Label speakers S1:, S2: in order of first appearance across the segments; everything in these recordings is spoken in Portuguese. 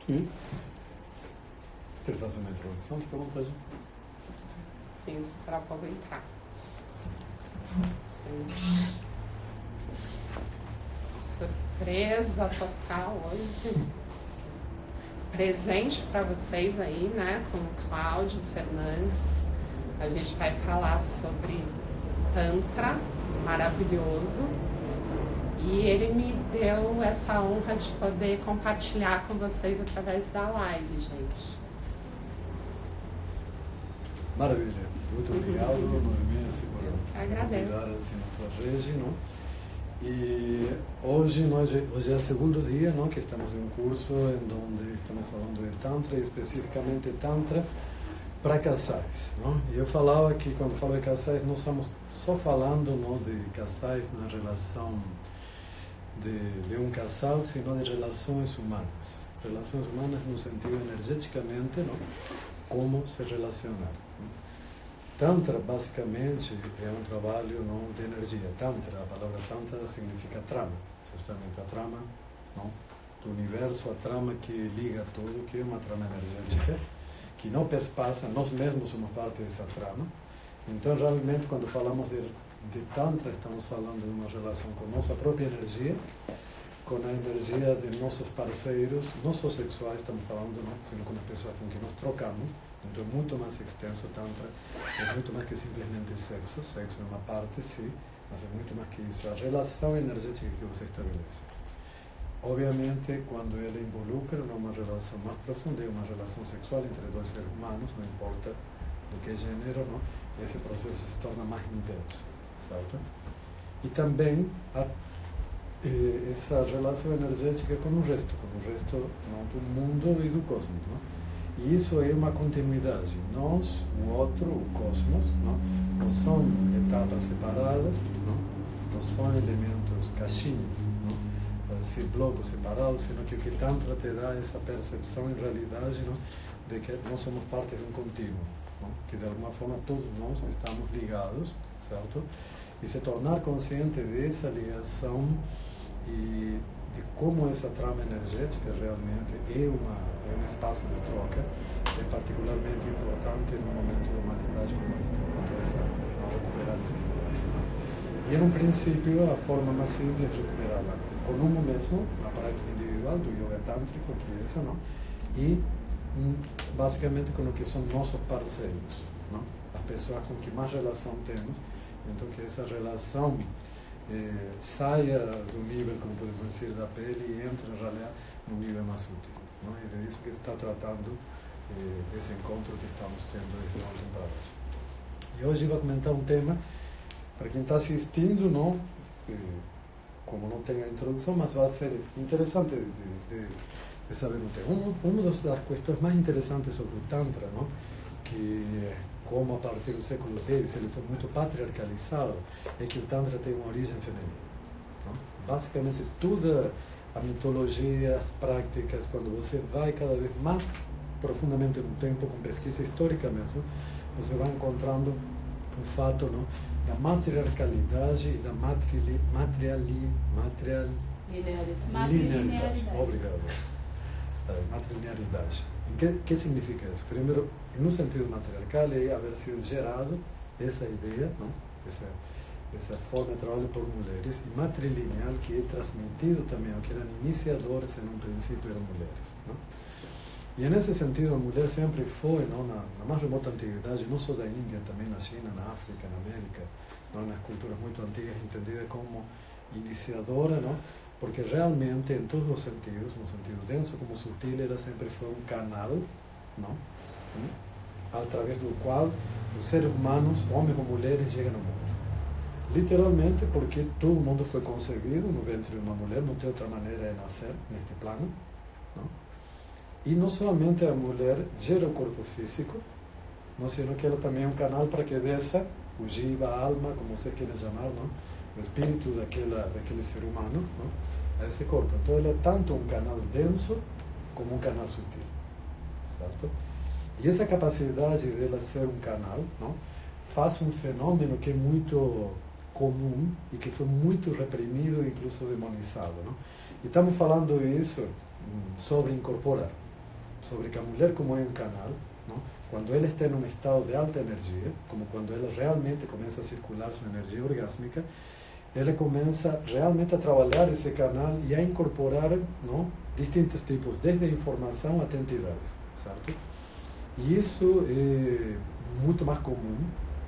S1: Sim. Quer fazer uma introdução? Fica à vontade.
S2: Sim, esperar o povo entrar. Gente. Surpresa total hoje. Presente para vocês aí, né? Com o Cláudio Fernandes. A gente vai falar sobre Tantra, maravilhoso. E ele me deu essa honra de poder compartilhar com vocês através da live, gente.
S1: Maravilha. Muito obrigado, Noemi, por
S2: agradeço.
S1: Cuidar assim, na tua rede, não? E hoje é o segundo dia, não, que estamos em um curso em onde estamos falando de Tantra, especificamente Tantra para casais, não? E eu falava que quando falo de casais, não estamos só falando, não, de casais na relação de um casal, sino de relações humanas. Relações humanas no sentido energeticamente, não? Como se relacionar. Tantra, basicamente, é um trabalho não, de energia. Tantra, a palavra Tantra significa trama. Justamente a trama, não, do universo, a trama que liga tudo, que é uma trama energética, que não perspassa, nós mesmos somos parte dessa trama. Então, realmente, quando falamos de Tantra, estamos falando de uma relação com nossa própria energia, com a energia de nossos parceiros, não só sexuais, estamos falando, não, sino com as pessoas com quem nós trocamos. Então é muito mais extenso o Tantra, é muito mais que simplesmente sexo. Sexo é uma parte, sim, mas é muito mais que isso. A relação energética que você estabelece. Obviamente, quando ela involucra numa relação mais profunda, é uma relação sexual entre dois seres humanos, não importa do que gênero, não? Esse processo se torna mais intenso, certo? E também essa relação energética com o resto não, do mundo e do cosmos, não? E isso é uma continuidade. Nós, o outro, o cosmos, não são etapas separadas, não são elementos, caixinhas, não? Esse bloco separado, sino que o que Tantra te dá essa percepção, em realidade, não? De que nós somos parte de um contínuo, não? Que de alguma forma todos nós estamos ligados, certo? E se tornar consciente dessa ligação e de como essa trama energética realmente é um espaço de troca, é particularmente importante num momento da humanidade como este, para recuperar essa imagem. E, no princípio, a forma mais simples é recuperá-la com um mesmo, na prática individual do yoga tântrico, que é essa, não? E, basicamente, com o que são nossos parceiros, não? As pessoas com que mais relação temos, então que essa relação saia do nível, como podemos dizer, da pele e entre, em realidade, no nível mais sutil. Não? E é disso que se está tratando esse encontro que estamos tendo desde ontem para hoje. E hoje vou comentar um tema, para quem está assistindo, não, como não tem a introdução, mas vai ser interessante de saber o tema. Uma das questões mais interessantes sobre o Tantra, não, que como a partir do século X ele foi muito patriarcalizado, é que o Tantra tem uma origem feminina. Não? Basicamente, toda a mitologia, as práticas, quando você vai cada vez mais profundamente no tempo, com pesquisa histórica mesmo, você vai encontrando o fato, não, da matriarcalidade e da linearidade. Obrigado. Matrilinearidade. O que significa isso? Primeiro, no sentido matriarcal, é haver sido gerado essa ideia, não? Essa forma de trabalho por mulheres, e matrilineal, que é transmitido também, que eram iniciadores, em um princípio eram mulheres. Não? E nesse sentido, a mulher sempre foi, não, na mais remota antiguidade, não só da Índia, também na China, na África, na América, não, nas culturas muito antigas, entendida como iniciadora, não? Porque realmente, em todos os sentidos, no sentido denso como sutil, ela sempre foi um canal, não? Através do qual os seres humanos, homens ou mulheres, chegam ao mundo. Literalmente, porque todo mundo foi concebido no ventre de uma mulher, não tem outra maneira de nascer neste plano, não? E não somente a mulher gera o corpo físico, não, sino que ela também é um canal para que desça o jiva, a alma, como você queira chamar, não? O espírito daquele ser humano, não? A esse corpo. Então, ela é tanto um canal denso como um canal sutil, certo? E essa capacidade dela ser um canal, não, faz um fenômeno que é muito comum e que foi muito reprimido e incluso demonizado, não? E estamos falando isso sobre incorporar. sobre que a mulher como é um canal, não? Quando ela está em um estado de alta energia, como quando ela realmente começa a circular sua energia orgásmica, ela começa realmente a trabalhar esse canal e a incorporar, não? Distintos tipos, desde informação até entidades, certo? E isso é muito mais comum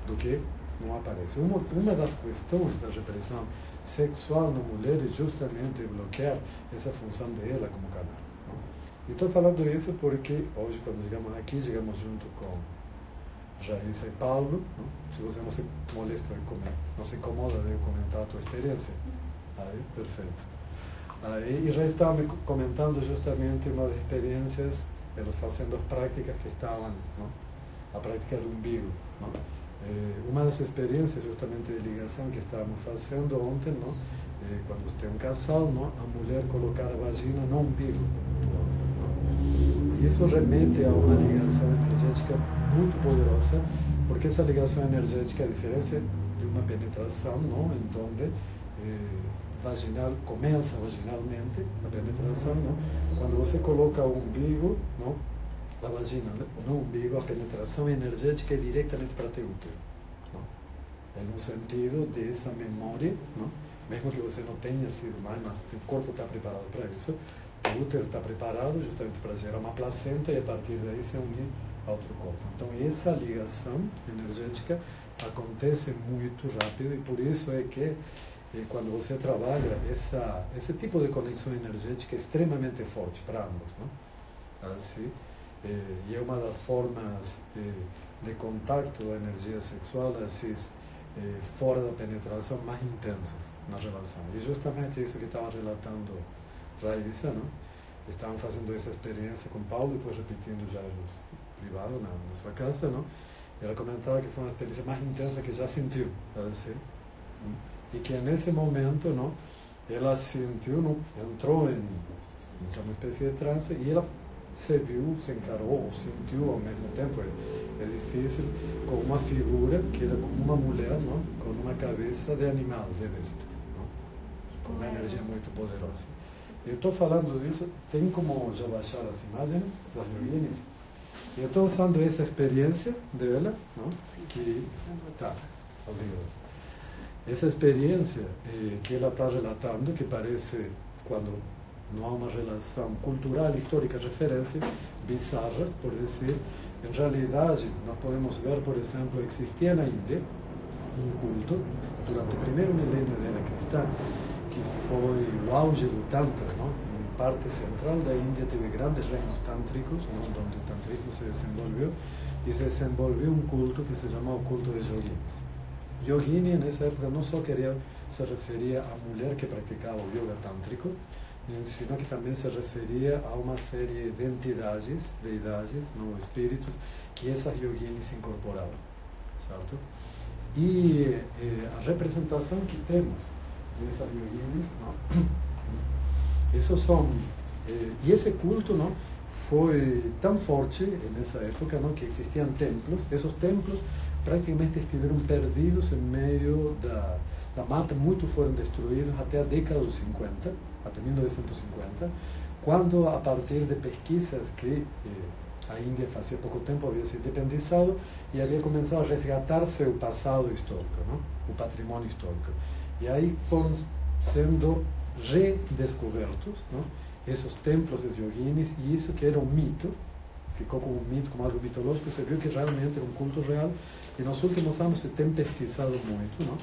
S1: do que não aparece. Uma das questões da repressão sexual na mulher é justamente bloquear essa função dela como canal. E estou falando isso porque hoje, quando chegamos aqui, chegamos junto com Raíssa e Paulo. Não? Se você não se molesta, não se incomoda de eu comentar a tua experiência. Aí, perfeito. Aí, e já estava me comentando justamente uma das experiências, eles fazendo as práticas que estavam, não? A prática do umbigo. Não? Uma das experiências justamente de ligação que estávamos fazendo ontem, não? Quando você tem um casal, não? A mulher colocar a vagina no umbigo do homem. Isso remete a uma ligação energética muito poderosa, porque essa ligação energética, a diferença de uma penetração, não? Em onde vaginal, começa vaginalmente a penetração, não? Quando você coloca o umbigo, não? A vagina no umbigo, a penetração energética é diretamente para teu útero, não? É no sentido dessa memória, não? Mesmo que você não tenha sido mãe, mas o corpo está preparado para isso, o útero está preparado justamente para gerar uma placenta e a partir daí se unir a outro corpo. Então essa ligação energética acontece muito rápido e por isso é que quando você trabalha esse tipo de conexão energética é extremamente forte para ambos, não? Assim, e é uma das formas de contato da energia sexual assim, fora da penetração mais intensas na relação. E justamente isso que estava relatando Raíssa, não? Estavam fazendo essa experiência com Paulo e depois repetindo já nos privados na sua casa, não? Ela comentava que foi uma experiência mais intensa que já sentiu, assim, e que nesse momento, não? Ela sentiu, não? Entrou em uma espécie de transe e ela se viu, se encarou ou sentiu ao mesmo tempo, é difícil, com uma figura que era como uma mulher, não? Com uma cabeça de animal, de besta, não? Com uma energia muito poderosa. Eu estou falando disso, tem como já baixar as imagens das yoginis? Eu estou usando essa experiência dela, não? Que tá, obrigado. Essa experiência que ela está relatando, que parece quando não há uma relação cultural, histórica, referência, bizarra, por dizer, em realidade, nós podemos ver, por exemplo, existia na Índia um culto, durante o primeiro milênio da era cristã, que foi o auge do Tantra, não? Em parte central da Índia teve grandes reinos tântricos, onde o tantrismo se desenvolveu, e se desenvolveu um culto que se chamava o culto de yoginis. Yogini, nessa época, não só se referia à mulher que praticava o yoga tântrico, sino que também se referia a uma série de entidades, deidades, não, espíritos, que essas yoginis incorporavam, certo? E a representação que temos dessas yoginis, não? Esses são, e esse culto, não, foi tão forte nessa época, não, que existiam templos. Esses templos praticamente estiveram perdidos em meio da mata, muitos foram destruídos até a década dos 50, até 1950, quando, a partir de pesquisas que a Índia fazia pouco tempo havia se independizado e havia começado a resgatar seu passado histórico, não? O patrimônio histórico. E aí foram sendo redescobertos, não? Esses templos de yoginis, e isso que era um mito, ficou como um mito, como algo mitológico, você viu que realmente era um culto real, e nos últimos anos se tem pesquisado muito, não?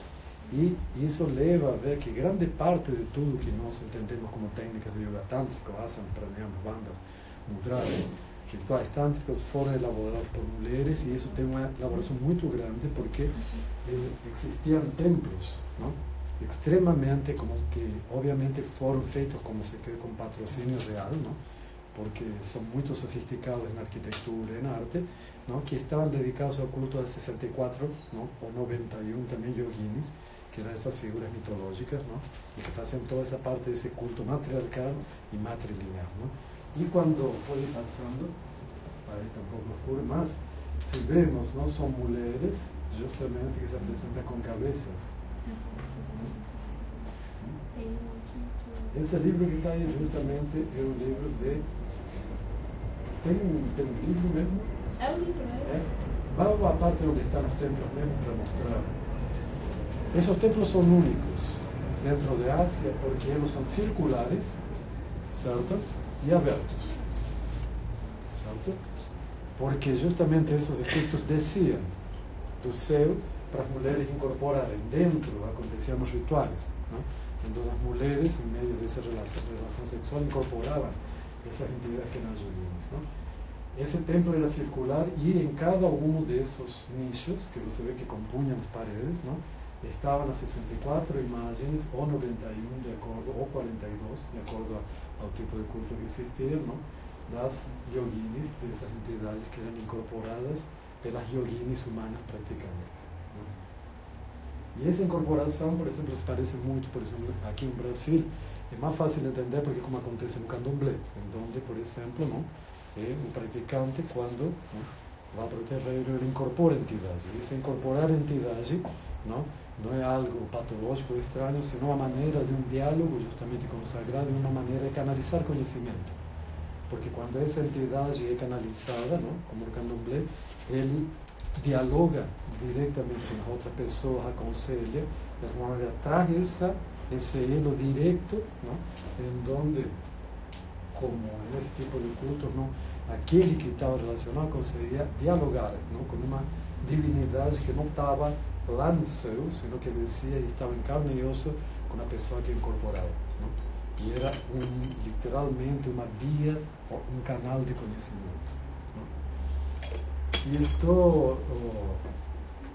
S1: E isso leva a ver que grande parte de tudo que nós entendemos como técnicas de yoga tântrico, asana, pranayama, bandhas, mudras, rituais tântricos, foram elaborados por mulheres, e isso tem uma elaboração muito grande, porque existiam templos, não? Extremamente, como que obviamente foram feitos, como se quer, com patrocínio real, não? Porque são muito sofisticados na arquitetura e na arte, não? Que estavam dedicados ao culto a 64, não? Ou 91 também yoginis, que eram essas figuras mitológicas, não? E que fazem toda essa parte desse culto matriarcal e matrilinear, não? E quando foi passando, aí está um pouco escuro, mas se vemos, não são mulheres justamente que se apresentam com cabeças. Esse livro que está aí justamente é o livro de tem um livro mesmo?
S3: É um livro, não é isso?
S1: Vamos à parte onde estão os templos mesmo para mostrar. Esos templos son únicos dentro de Asia porque ellos son circulares, ¿cierto? Y abiertos, ¿cierto? Porque justamente esos escritos decían do céu para as mulheres incorporarem dentro, aconteciam os rituais, ¿no? Então as mulheres, em meio dessa relação sexual, incorporavam essas entidades que eram as yoginis, ¿no? Esse templo era circular e em cada um desses nichos, que você vê que compunham as paredes, ¿no? Estavam as 64 imagens, ou 91 de acordo, ou 42, de acordo ao tipo de culto que existia, ¿no? Das yoginis, dessas entidades que eram incorporadas pelas yoginis humanas praticantes, ¿no? E essa incorporação, por exemplo, se parece muito, por exemplo, aqui no Brasil, é mais fácil de entender porque como acontece no candomblé, onde, por exemplo, não, o praticante, quando vai para o terreiro, ele incorpora entidade. E se incorporar entidade não é algo patológico ou estranho, senão a maneira de um diálogo justamente com o sagrado, e uma maneira de canalizar conhecimento. Porque quando essa entidade é canalizada, não, como o candomblé, ele dialoga diretamente com a outra pessoa, aconselha, de alguma maneira traz esse elo direto, não, em onde, como nesse tipo de culto, não, aquele que estava relacionado conseguia dialogar, não, com uma divindade que não estava lá no céu, sino que descia e estava em carne e osso com a pessoa que incorporava, não? E era literalmente uma via, um canal de conhecimento, não?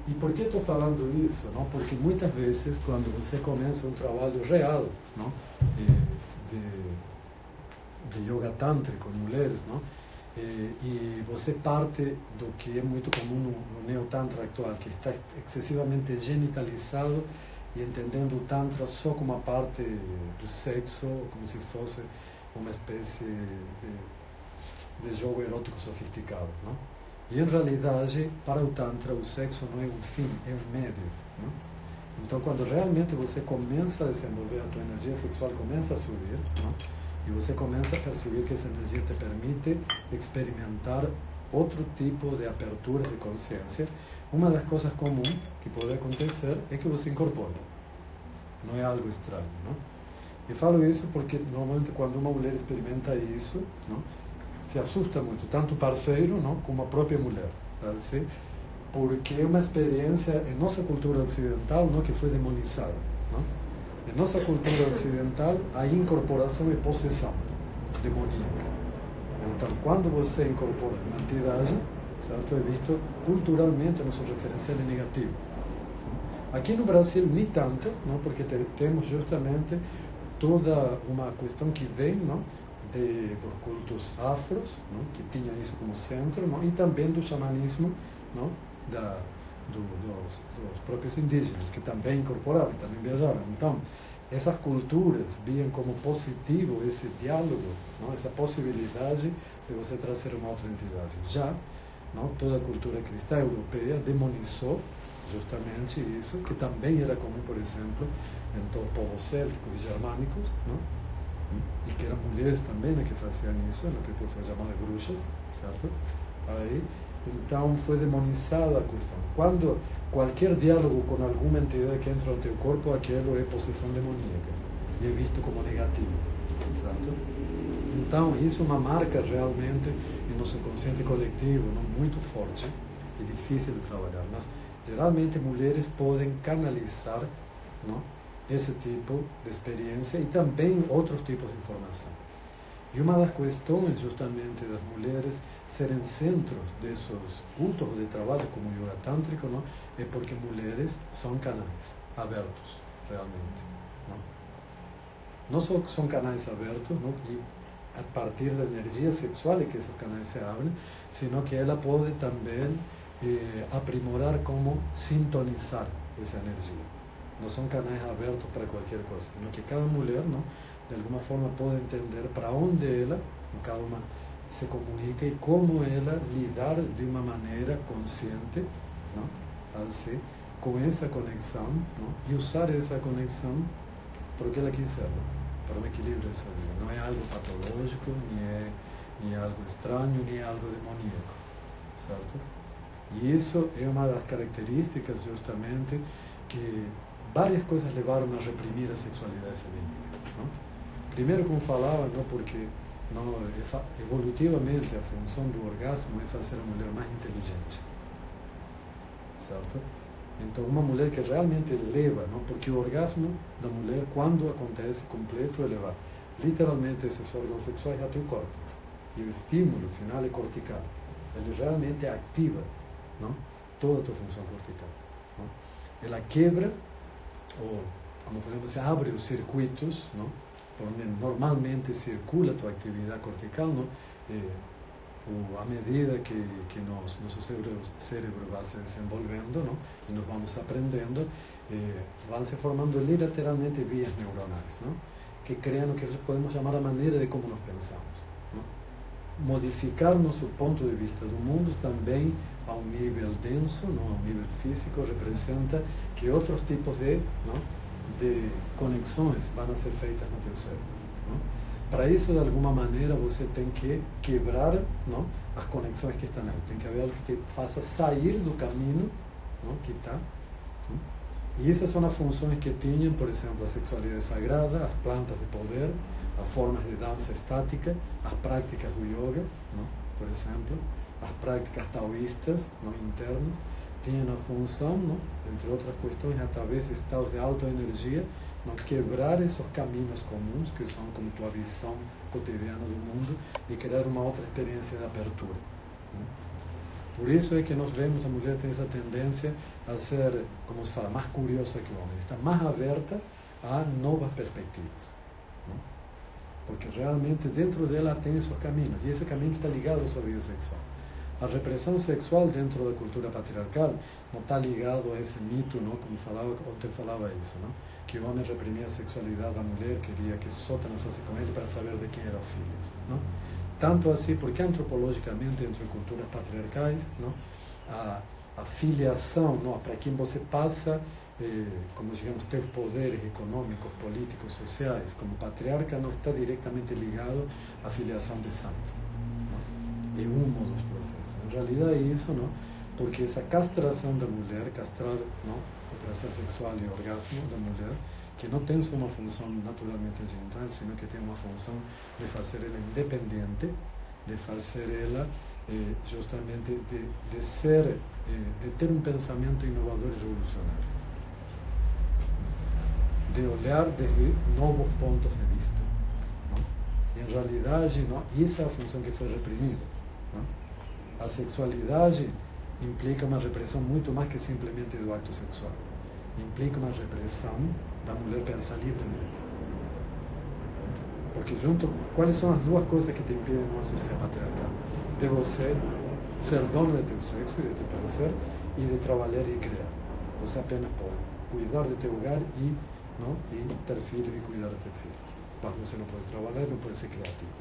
S1: E por que estou falando isso? Não? Porque muitas vezes, quando você começa um trabalho real, não? De yoga tântrico, mulheres, não? E você parte do que é muito comum no neotantra atual, que está excessivamente genitalizado e entendendo o tantra só como uma parte do sexo, como se fosse uma espécie de jogo erótico sofisticado, não? E em realidade, para o tantra, o sexo não é um fim, é um médio, não? Então, quando realmente você começa a desenvolver, a tua energia sexual começa a subir, não? E você começa a perceber que essa energia te permite experimentar outro tipo de abertura de consciência. Uma das coisas comuns que pode acontecer é que você incorpora. Não é algo estranho, não? E falo isso porque normalmente quando uma mulher experimenta isso, não, se assusta muito, tanto o parceiro, não, como a própria mulher, assim, porque é uma experiência em nossa cultura ocidental, não, que foi demonizada, não? Em nossa cultura ocidental, a incorporação é possessão demoníaca. Então, quando você incorpora uma entidade, certo, é visto culturalmente, nosso referencial é negativo. Aqui no Brasil, nem tanto, não, porque temos justamente toda uma questão que vem, não, dos cultos afros, não, que tinham isso como centro, não, e também do xamanismo, não, dos próprios indígenas, que também incorporavam, também viajavam. Então, essas culturas viam como positivo esse diálogo, não, essa possibilidade de você trazer uma outra entidade. Já não, toda a cultura cristã europeia demonizou justamente isso, que também era comum, por exemplo, entre os povos célticos e germânicos, não? E que eram mulheres também, né, que faziam isso, no que foi chamado de bruxas, certo? Aí, então foi demonizada a questão. Quando qualquer diálogo com alguma entidade que entra no teu corpo, aquilo é possessão demoníaca e é visto como negativo, certo? Então isso é uma marca realmente em nosso consciente coletivo, não, muito forte e difícil de trabalhar, mas geralmente mulheres podem canalizar, não, esse tipo de experiência e também outros tipos de informação. E uma das questões justamente das mulheres serem centros desses cultos de trabalho como o yoga tântrico, não, é porque mulheres são canais abertos, realmente. Não só são canais abertos, não, e a partir da energia sexual é que esses canais se abrem, sino que ela pode também aprimorar como sintonizar essa energia. Não são canais abertos para qualquer coisa, sino que cada mulher, não, de alguma forma pode entender para onde ela, cada uma, se comunica e como ela lidar de uma maneira consciente, não, assim, com essa conexão, não, e usar essa conexão para o que ela quiser, não, para um equilíbrio dessa vida. Não é algo patológico, nem é ni algo extraño, ni algo demoníaco, certo? E isso é uma das características justamente que várias coisas levaram a reprimir a sexualidade feminina, não? Primeiro, como falava, não, porque não, evolutivamente a função do orgasmo é fazer a mulher mais inteligente, certo? Então, uma mulher que realmente eleva, não? Porque o orgasmo da mulher, quando acontece completo, eleva literalmente esses órgãos sexuais até o córtex. E o estímulo final é cortical. Ele realmente ativa, não? Toda a tua função cortical, não? Ela quebra, ou, como podemos dizer, abre os circuitos, não? Onde normalmente circula a tua atividade cortical, não? À medida que nosso cérebro vai se desenvolvendo, não? E nós vamos aprendendo, vão se formando literalmente vias neuronais, não? Que criam o que podemos chamar a maneira de como nós pensamos, não? Modificar nosso ponto de vista do mundo também a um nível denso, não? A um nível físico, representa que outros tipos de conexões vão ser feitas no teu cérebro, não? Para isso, de alguma maneira, você tem que quebrar, não? As conexões que estão aí. Tem que haver algo que te faça sair do caminho, não? Que está. E essas são as funções que tinham, por exemplo, a sexualidade sagrada, as plantas de poder, as formas de dança estática, as práticas do yoga, não? Por exemplo, as práticas taoístas, não? Internas, tinham a função, não? Entre outras questões, através de estados de alta energia, não quebrar esses caminhos comuns, que são como tua visão cotidiana do mundo, e criar uma outra experiência de abertura. Por isso é que nós vemos a mulher tem essa tendência a ser, como se fala, mais curiosa que o homem, está mais aberta a novas perspectivas, não? Porque realmente dentro dela tem esses caminhos, e esse caminho está ligado à sua vida sexual. A repressão sexual dentro da cultura patriarcal não está ligado a esse mito, não? Como ontem falava isso, não? Que o homem reprimia a sexualidade da mulher, queria que só transasse com ele para saber de quem era o filho, não? Tanto assim, porque antropologicamente, entre culturas patriarcais, não? A filiação, não? Para quem você passa, como digamos, ter poderes econômicos, políticos, sociais, como patriarca, não está diretamente ligado à filiação de sangue, não? É um dos processos. Em realidade é isso, não? Porque essa castração da mulher, castrar, não? O prazer sexual e o orgasmo da mulher, que não tem só uma função naturalmente genital, sino que tem uma função de fazer ela independente, de fazer ela justamente de ser, de ter um pensamento inovador e revolucionário, de olhar desde novos pontos de vista, não? E, em realidade, não? Essa é a função que foi reprimida, não? A sexualidade implica uma repressão muito mais que simplesmente do ato sexual. Implica uma repressão da mulher pensar livremente. Porque quais são as duas coisas que te impedem numa sociedade patriarcal? De você ser dono de teu sexo e de teu prazer, e de trabalhar e criar. Você apenas pode cuidar de teu hogar e ter filhos e cuidar de teus filhos. Mas você não pode trabalhar, não pode ser criativo.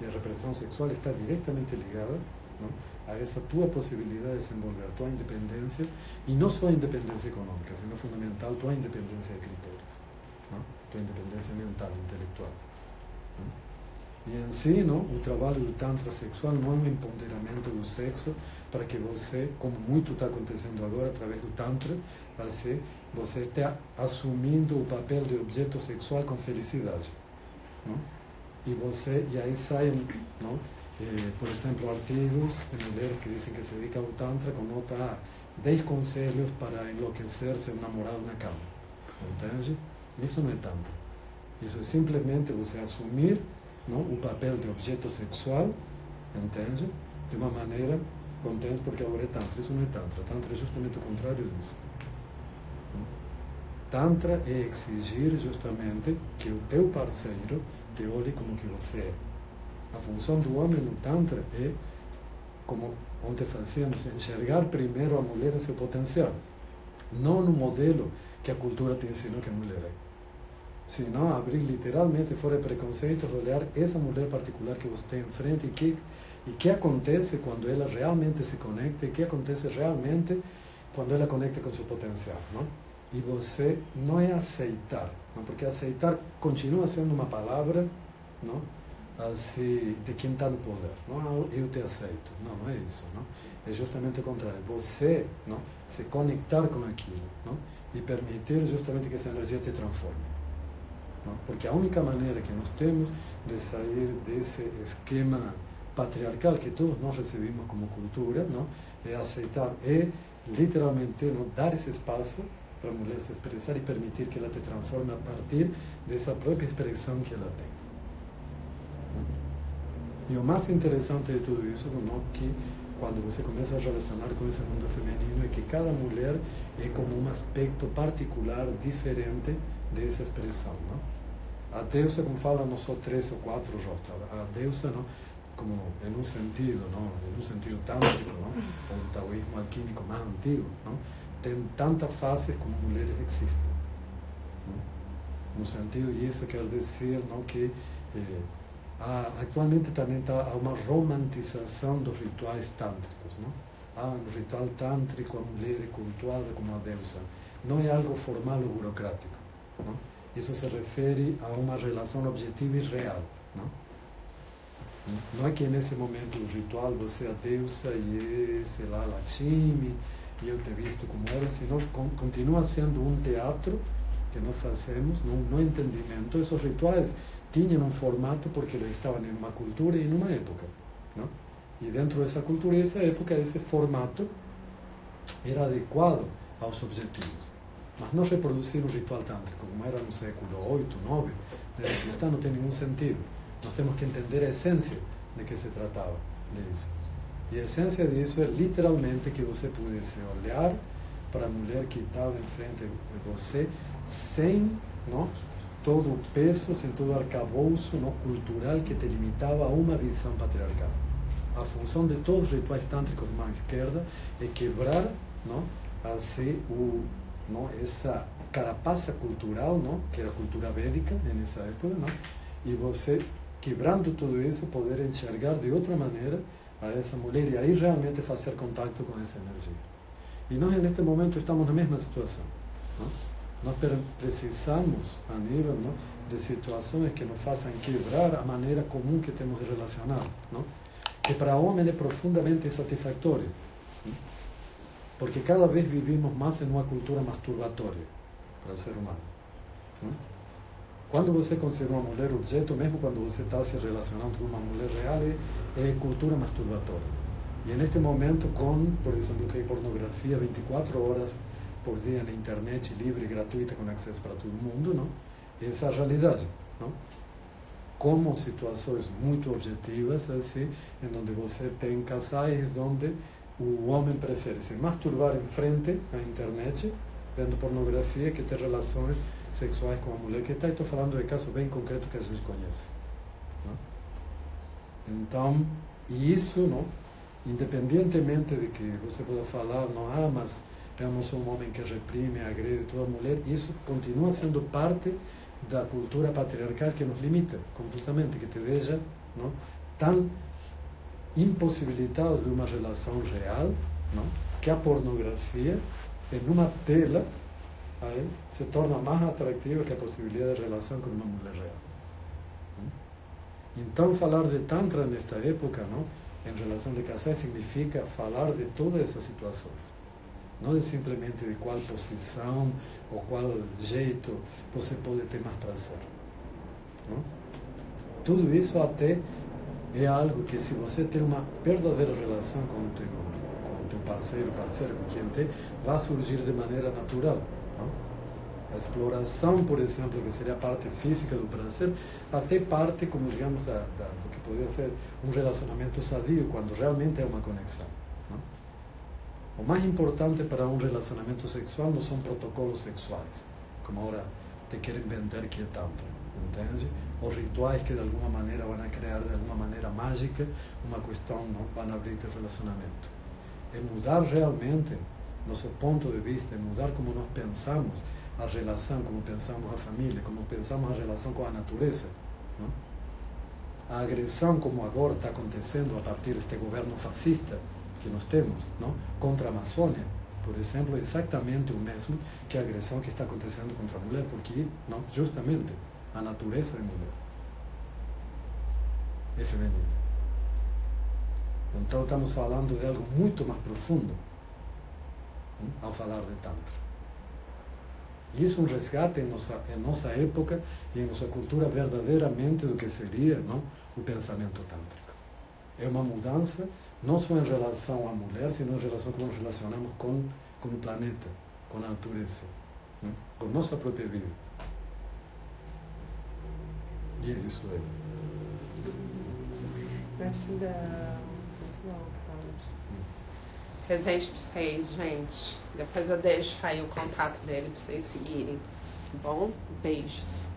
S1: E a repressão sexual está diretamente ligada, não? A essa tua possibilidade de desenvolver tua independência, e não só a independência econômica, sino fundamental tua independência de critérios, não? Tua independência mental, intelectual, não? E em si, não? O trabalho do Tantra sexual não é um empoderamento do sexo para que você, como muito está acontecendo agora através do Tantra, você está assumindo o papel de objeto sexual com felicidade, não? E aí saem, não? Por exemplo, artigos de mulheres que dizem que se dedicam ao Tantra com nota 10 conselhos para enlouquecer seu namorado na cama. Entende? Isso não é Tantra. Isso é simplesmente você assumir, não, o papel de objeto sexual, entende? De uma maneira contente, porque agora é Tantra. Isso não é Tantra. Tantra é justamente o contrário disso. Tantra é exigir justamente que o teu parceiro te olhe como que você é. A função do homem no Tantra é, como ontem fazíamos, enxergar primeiro a mulher em seu potencial, não no modelo que a cultura te ensinou que a mulher é, senão abrir literalmente, fora de preconceitos, olhar essa mulher particular que você tem em frente e que acontece quando ela realmente se conecta, e que acontece realmente quando ela conecta com seu potencial, não? E você não é aceitar, não? Porque aceitar continua sendo uma palavra, não? assim, de quem está no poder. Não, eu te aceito. Não, não é isso. Não? É justamente o contrário. Você, não, se conectar com aquilo, não, e permitir justamente que essa energia te transforme. Não? Porque a única maneira que nós temos de sair desse esquema patriarcal que todos nós recebemos como cultura, não, é aceitar, é literalmente não, dar esse espaço para a mulher se expressar e permitir que ela te transforme a partir dessa própria expressão que ela tem. E o mais interessante de tudo isso, não, que quando você começa a relacionar com esse mundo feminino, é que cada mulher é como um aspecto particular, diferente dessa expressão. Não? A deusa, como fala, não são 3 ou 4 rostos. A deusa, não, como em um sentido, não, em um sentido tântrico, não, ou o taoísmo alquímico mais antigo, não, tem tantas faces como mulheres existem. Não? No sentido, e isso quer dizer não, que atualmente também há uma romantização dos rituais tântricos. Não? Há um ritual tântrico, a mulher é cultuada como a deusa. Não é algo formal ou burocrático. Não? Isso se refere a uma relação objetiva e real. Não? Não é que nesse momento do ritual você é a deusa e é, sei lá, Lakshmi, e eu te visto como ela, senão continua sendo um teatro que nós fazemos, no entendimento. Esses rituais tinham um formato porque eles estavam em uma cultura e em uma época. Não? E dentro dessa cultura e dessa época, esse formato era adequado aos objetivos. Mas não reproduzir um ritual tântrico, como era no século 8, 9, da cristã, não tem nenhum sentido. Nós temos que entender a essência de que se tratava disso. E a essência disso é literalmente que você pudesse olhar para a mulher que estava em frente de você sem não, todo o peso, sem todo o arcabouço não, cultural que te limitava a uma visão patriarcal. A função de todos os rituais tântricos de mão esquerda é quebrar não, assim, não, essa carapaça cultural, não, que era a cultura védica nessa época, não, e você, quebrando tudo isso, poder enxergar de outra maneira a essa mulher e aí realmente fazer contato com essa energia. E nós, neste momento, estamos na mesma situação. Não? Nós precisamos, a nível não, de situações que nos façam quebrar a maneira comum que temos de relacionar. Não? Que para o homem é profundamente insatisfatório. Não? Porque cada vez vivimos mais em uma cultura masturbatória para o ser humano. Não? Quando você considera uma mulher objeto, mesmo quando você está se relacionando com uma mulher real, é cultura masturbatória. E neste momento, com, por exemplo, que é pornografia 24 horas por dia na internet, livre, gratuita, com acesso para todo mundo, não? Essa é a realidade. Não? Como situações muito objetivas, assim, em onde você tem casais onde o homem prefere se masturbar em frente à internet, vendo pornografia, que ter relações sexuais com a mulher que está. Estou falando de casos bem concretos que a gente conhece. Não? Então, e isso, não, independentemente de que você possa falar, não, mas eu não sou um homem que reprime, agrede toda mulher, isso continua sendo parte da cultura patriarcal que nos limita completamente, que te deixa não, tão impossibilitado de uma relação real, não, que a pornografia, em uma tela, aí, se torna mais atrativa que a possibilidade de relação com uma mulher real. Então, falar de Tantra nesta época, não, em relação de casais, significa falar de todas essas situações. Não é simplesmente de qual posição ou qual jeito você pode ter mais prazer. Não? Tudo isso até é algo que, se você tem uma verdadeira relação com o teu parceiro, com quem tem, vai surgir de maneira natural. Não? A exploração, por exemplo, que seria a parte física do prazer, até parte, como digamos, do que poderia ser um relacionamento sadio, quando realmente é uma conexão. Não? O mais importante para um relacionamento sexual não são protocolos sexuais, como agora te querem vender que é Tantra, entende? Os rituais que de alguma maneira vão criar de alguma maneira mágica uma questão, não vão abrir teu relacionamento. É mudar realmente nosso ponto de vista, é mudar como nós pensamos a relação, como pensamos a família, como pensamos a relação com a natureza. Não? A agressão, como agora está acontecendo a partir deste governo fascista que nós temos, não? Contra a Amazônia, por exemplo, é exatamente o mesmo que a agressão que está acontecendo contra a mulher, porque não, justamente a natureza é mulher. é feminina. Então estamos falando de algo muito mais profundo ao falar de Tantra. E isso é um resgate em nossa época e em nossa cultura verdadeiramente do que seria, não, o pensamento tântrico. É uma mudança não só em relação à mulher, sino em relação a como nos relacionamos com o planeta, com a natureza, não? Com nossa própria vida. E é isso aí.
S2: Gratidão. Muito bom, Cláudio. Presente para vocês, gente. Depois eu deixo aí o contato dele para vocês seguirem. Tá bom? Beijos.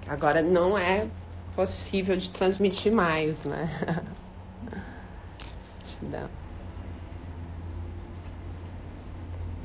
S2: Agora não é possível de transmitir mais, né? Gratidão.